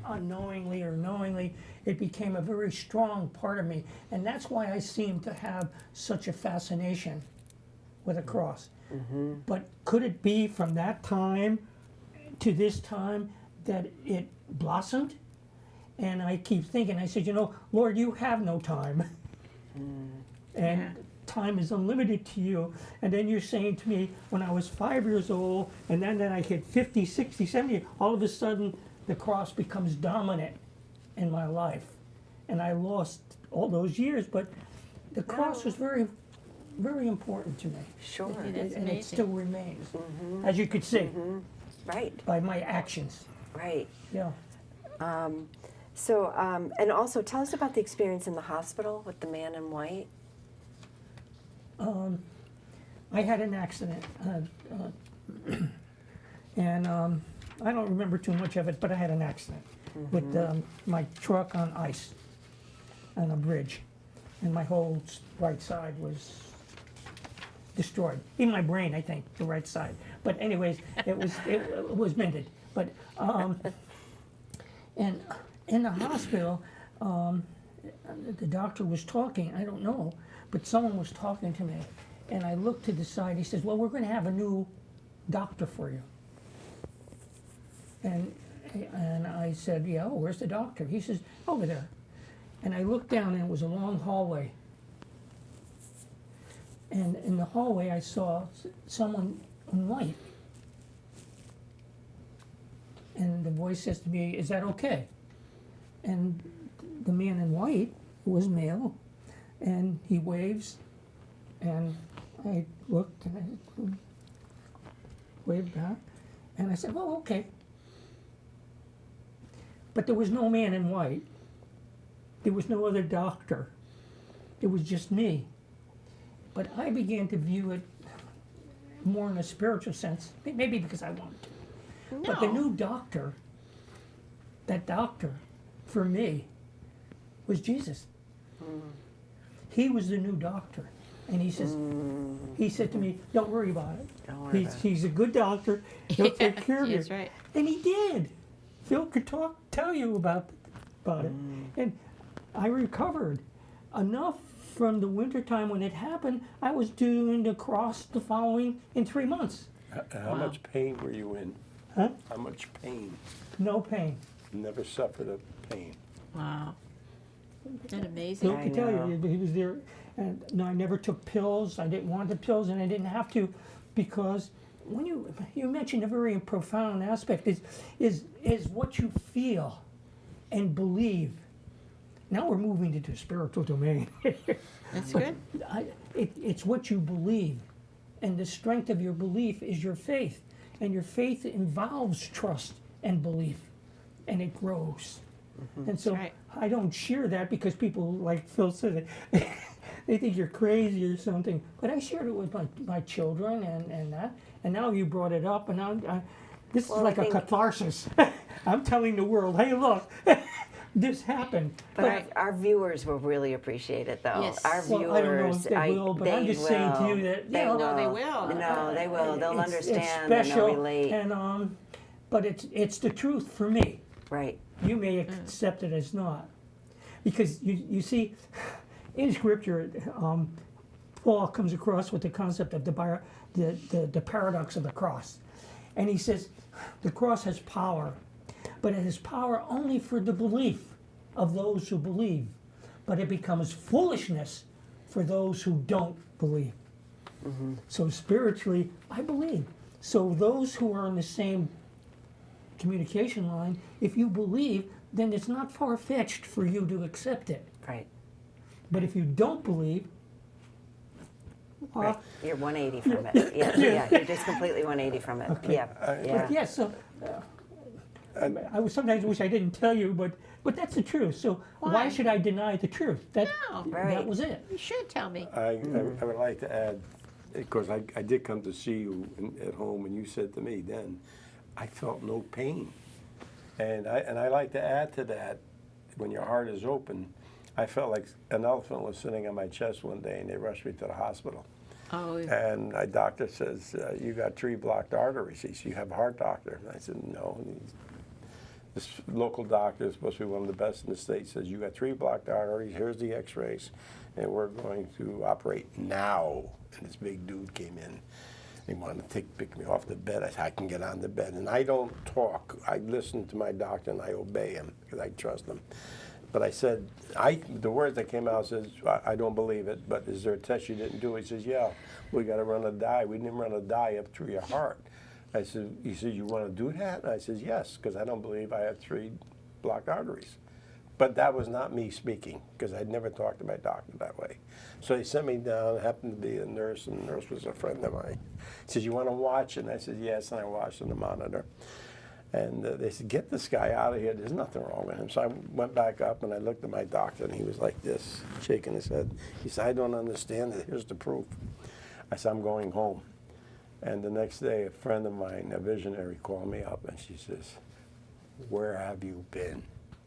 Unknowingly or knowingly, it became a very strong part of me. And that's why I seem to have such a fascination with a cross. But could it be from that time to this time that it blossomed? And I keep thinking, I said, Lord, you have no time. And Yeah. time is unlimited to you. And then you're saying to me, when I was 5 years old, and then I hit 50, 60, 70, all of a sudden the cross becomes dominant in my life. And I lost all those years, but the cross was very, very important to me. Sure. Yeah, that's And it amazing. still remains, as you could see, Right. by my actions. Right. Yeah. So, and also tell us about the experience in the hospital with the man in white. I had an accident, and I don't remember too much of it, but I had an accident with my truck on ice on a bridge, and my whole right side was destroyed. Even my brain, I think, the right side. But anyways, it was mended. But and in the hospital, the doctor was talking. I don't know, but someone was talking to me, and I looked to the side. He says, "Well, we're going to have a new doctor for you." And I said, "Yeah, oh, where's the doctor?" He says, "Over there." And I looked down, and it was a long hallway. And in the hallway, I saw someone in white. And the voice says to me, "Is that okay?" And the man in white was male, and he waves, and I looked, and I waved back, and I said, "Oh, okay." But there was no man in white. There was no other doctor. It was just me. But I began to view it more in a spiritual sense, maybe because I wanted to. No. But the new doctor, that doctor, for me, was Jesus. He was the new doctor. And he says, he said to me, "Don't worry about it. Don't worry about it." He's a good doctor. He'll take care of you." That's right. And he did. Phil could tell you about it. And I recovered enough from the wintertime when it happened. I was doing the cross in 3 months. How much pain were you in? Huh? How much pain? No pain. Never suffered a pain. Wow. Isn't that amazing? Phil could tell you, he was there. And no, I never took pills. I didn't want the pills, and I didn't have to, because when you mentioned a very profound aspect is what you feel and believe. Now we're moving into the spiritual domain. That's good. It's what you believe, and the strength of your belief is your faith, and your faith involves trust and belief, and it grows. And so That's right. I don't share that because people, like Phil said, they think you're crazy or something. But I shared it with my children and that. And now you brought it up, and now this is like a catharsis. I'm telling the world, hey, look, this happened. But our viewers will really appreciate it, though. Yes. Our Well, I don't know viewers, if they will, but I'm just saying to you that, they you know, No, they will. No, they will. They'll it's understand and special, they'll relate. and but it's the truth for me. Right. You may accept it as not, because you see, in Scripture, Paul comes across with the concept of the paradox of the cross, and he says the cross has power, but it has power only for the belief of those who believe, but it becomes foolishness for those who don't believe. So spiritually, I believe. So those who are in the same communication line, if you believe, then it's not far-fetched for you to accept it. Right. But if you don't believe, Right. You're 180 from it. Yeah, you're just completely 180 from it. Okay. Yeah. yeah, so I would sometimes wish I didn't tell you, but that's the truth. So why Why? should I deny the truth? That Right. was it. You should tell me. I would like to add, because I did come to see you at home, and you said to me then, I felt no pain. And I like to add to that, when your heart is open, I felt like an elephant was sitting on my chest one day, and they rushed me to the hospital. Oh, And my doctor says, "You got 3 blocked arteries." He says, "You have a heart doctor?" And I said, "No." And this local doctor is supposed to be one of the best in the state. Says, "You got 3 blocked arteries. Here's the X-rays, and we're going to operate now." And this big dude came in. He wanted to pick me off the bed. I said, "I can get on the bed." And I don't talk. I listen to my doctor and I obey him because I trust him. But I said, the words that came out says, "I don't believe it, but is there a test you didn't do?" He says, "Yeah, we got to run a dye. We didn't run a dye up through your heart." I said, he said, "You want to do that?" And I said, "Yes, because I don't believe I have 3 blocked arteries." But that was not me speaking, because I'd never talked to my doctor that way. So he sent me down. It happened to be a nurse, and the nurse was a friend of mine. He says, "You want to watch?" And I said, "Yes," and I watched on the monitor. And they said, get this guy out of here. There's nothing wrong with him. So I went back up and I looked at my doctor, and he was like this, shaking his head. He said, I don't understand it. Here's the proof. I said, I'm going home. And the next day, a friend of mine, a visionary, called me up, and she says, where have you been?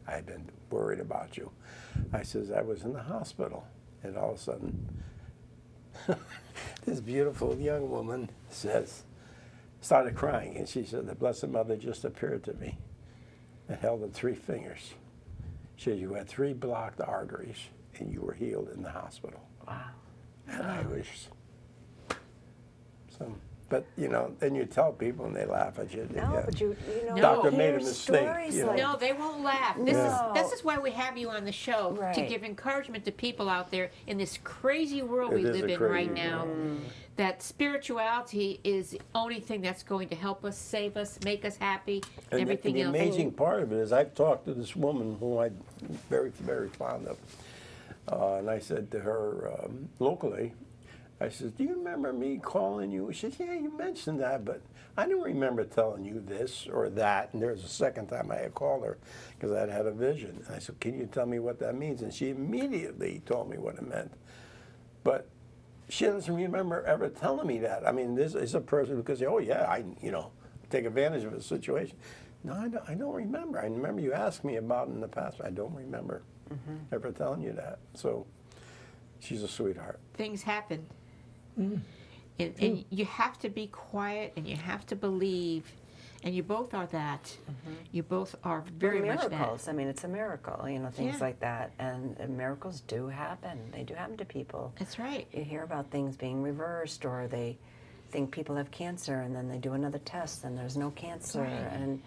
I've been worried about you. I says, I was in the hospital. And all of a sudden, this beautiful young woman started crying, and she said, the Blessed Mother just appeared to me and held in 3 fingers. She said, you had 3 blocked arteries, and you were healed in the hospital. Wow. And I was, but you know, then you tell people and they laugh at you. No, yeah. but you know, Doctor you made hear a mistake. stories You know. like No, they won't laugh. This is why we have you on the show, to Right. give encouragement to people out there in this crazy world we It is live a in crazy right now. world. That spirituality is the only thing that's going to help us, save us, make us happy, and everything the else. amazing part of it is I've talked to this woman who I'm very, very fond of. And I said to her locally, I said, do you remember me calling you? She said, yeah, you mentioned that, but I don't remember telling you this or that. And there was a second time I had called her because I had a vision. And I said, can you tell me what that means? And she immediately told me what it meant. But she doesn't remember ever telling me that. I mean, this is a person who could say, oh, yeah, I take advantage of a situation. No, I don't remember. I remember you asked me about it in the past, but I don't remember ever telling you that. So she's a sweetheart. Things happen. And you have to be quiet, and you have to believe, and you both are that. You both are very much that. miracles. I mean, it's a miracle, things Yeah. like that. And miracles do happen. They do happen to people. That's right. You hear about things being reversed, or they think people have cancer, and then they do another test, and there's no cancer. Right. And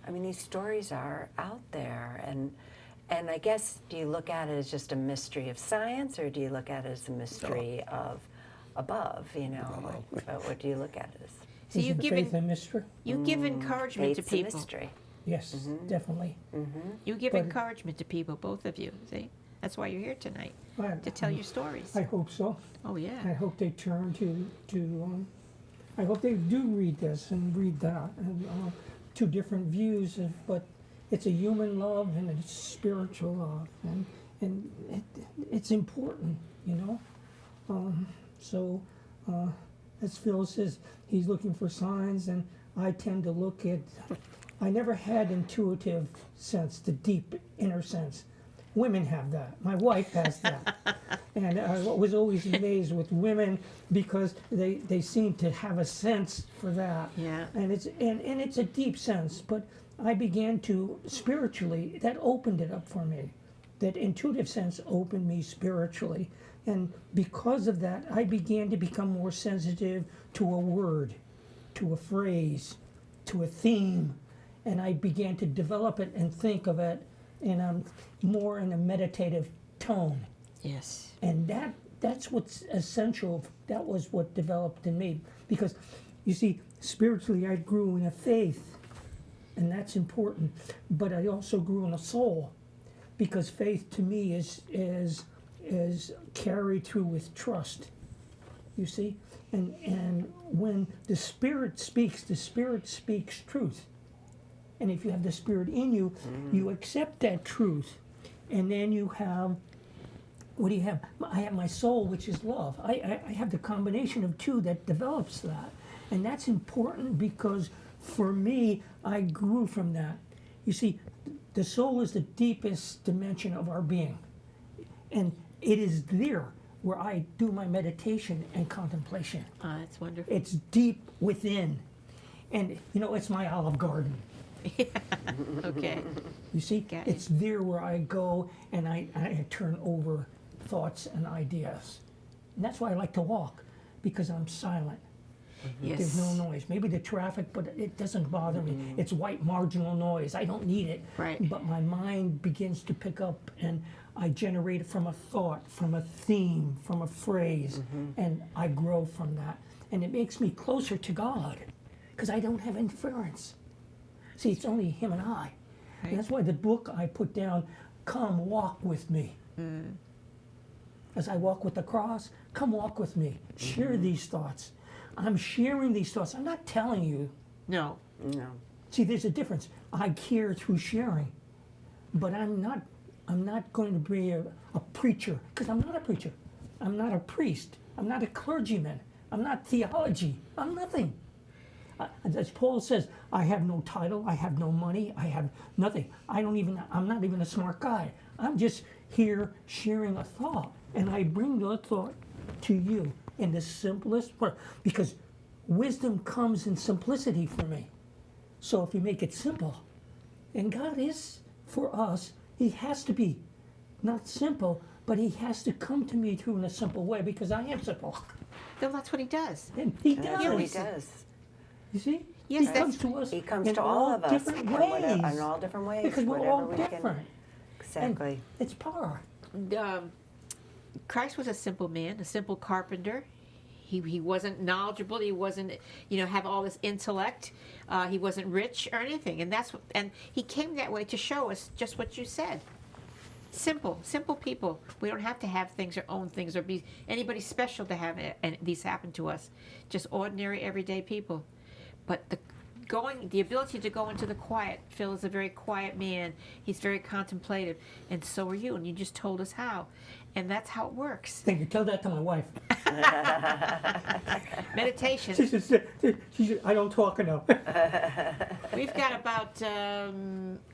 I mean, these stories are out there. And I guess, do you look at it as just a mystery of science, or do you look at it as a mystery of above? What do you look at it as? So Is you it give faith and mystery? you give encouragement to Faith's a people. mystery. Yes, definitely. You give But- encouragement to people, both of you. See, that's why you're here tonight, But to tell your stories. I hope so. Oh I yeah. hope they turn to I hope they do read this and read that, and 2 different views of, but it's a human love and it's spiritual love, and it's important, So, as Phil says, he's looking for signs, and I tend to look at. I never had intuitive sense, the deep inner sense. Women have that. My wife has that. And I was always amazed with women because they seem to have a sense for that. Yeah. And it's a deep sense. But I began to spiritually, that opened it up for me. That intuitive sense opened me spiritually. And because of that, I began to become more sensitive to a word, to a phrase, to a theme. And I began to develop it and think of it more in a meditative tone. Yes. And that's what's essential. That was what developed in me. Because, you see, spiritually I grew in a faith, and that's important. But I also grew in a soul, because faith to me is carried through with trust. You see? And when the Spirit speaks truth. And if you have the Spirit in you, you accept that truth. And then you have, what do you have? I have my soul, which is love. I have the combination of 2 that develops that. And that's important because for me, I grew from that. You see, the soul is the deepest dimension of our being. And it is there where I do my meditation and contemplation. That's wonderful. It's deep within. And, it's my Olive Garden. Okay. You see, Got it. it's there where I go and I turn over thoughts and ideas. And that's why I like to walk, because I'm silent. Yes. There's no noise. Maybe the traffic, but it doesn't bother me. It's white marginal noise. I don't need it. Right. But my mind begins to pick up, and I generate it from a thought, from a theme, from a phrase, and I grow from that. And it makes me closer to God, because I don't have interference. See, it's only Him and I. Right. And that's why the book I put down, come walk with me. As I walk with the cross, come walk with me. Share these thoughts. I'm sharing these thoughts. I'm not telling you. No. No. See, there's a difference. I care through sharing, but I'm not going to be a preacher, because I'm not a preacher. I'm not a priest. I'm not a clergyman. I'm not theology. I'm nothing. As Paul says, I have no title, I have no money, I have nothing. I'm not even a smart guy. I'm just here sharing a thought, and I bring the thought to you in the simplest way, because wisdom comes in simplicity for me. So if you make it simple, and God is, for us, he has to be not simple, but he has to come to me through in a simple way, because I am simple. Then that's what he does. And he That's does. what he does. You see? Yes, he that's- comes to us. He comes in to all of us different in ways. in all different ways. Because we're whatever all we different. Can, exactly. And it's power. Christ was a simple man, a simple carpenter. He wasn't knowledgeable. He wasn't, have all this intellect. He wasn't rich or anything. And he came that way to show us just what you said. Simple people. We don't have to have things or own things or be anybody special to have it, and these happen to us. Just ordinary, everyday people. But the ability to go into the quiet. Phil is a very quiet man. He's very contemplative, and so are you. And you just told us how, and that's how it works. Thank you. Tell that to my wife. Meditation. She said, I don't talk enough. We've got about a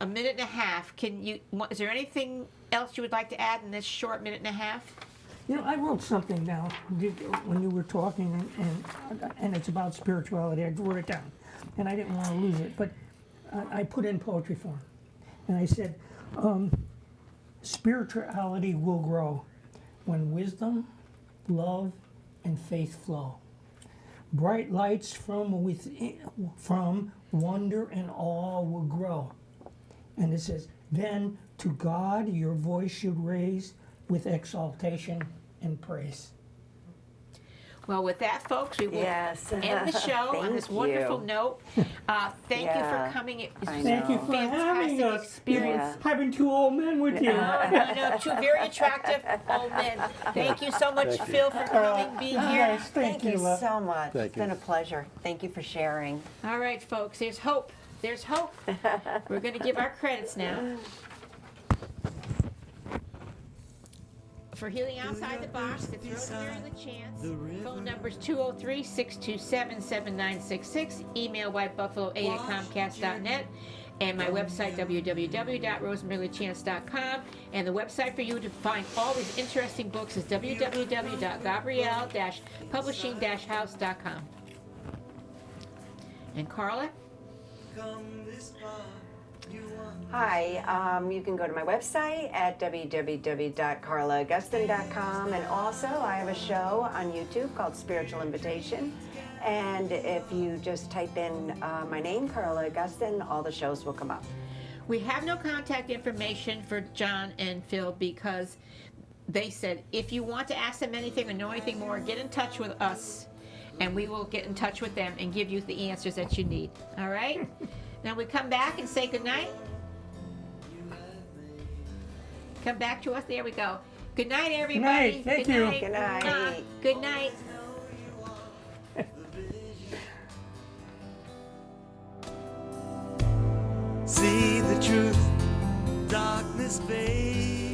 minute and a half. Is there anything else you would like to add in this short minute and a half? I wrote something down when you were talking, and it's about spirituality. I wrote it down, and I didn't want to lose it, but I put in poetry form. And I said, spirituality will grow when wisdom, love, and faith flow. Bright lights from wonder and awe will grow. And it says, then to God your voice should raise with exaltation and praise. Well, with that, folks, we will end the show on this wonderful note. Thank you for coming. It was Thank you for having us. Experience. Having two old men with you. I know, two very attractive old men. Thank you so much, Phil, for coming, being here. Yes, thank you, love. so much. Thank It's you. been a pleasure. Thank you for sharing. All right, folks, there's hope. There's hope. We're going to give our credits now. For Healing Outside the Box, it's Rosemary LaChance. Phone number's 203-627-7966. Email whitebuffalo8@comcast.net. And my website, www.rosemaryLaChance.com. And the website for you to find all these interesting books is www.gabrielle-publishing-house.com. And Carla? Hi, you can go to my website at www.carlaaugustin.com, and also I have a show on YouTube called Spiritual Invitation, and if you just type in my name, Carla Augustin, all the shows will come up. We have no contact information for John and Phil because they said if you want to ask them anything or know anything more, get in touch with us and we will get in touch with them and give you the answers that you need. All right? Now we come back and say goodnight. Come back to us. There we go. Good night, everybody. Good night. Thank you. Good night. Good night. See the truth, darkness fades.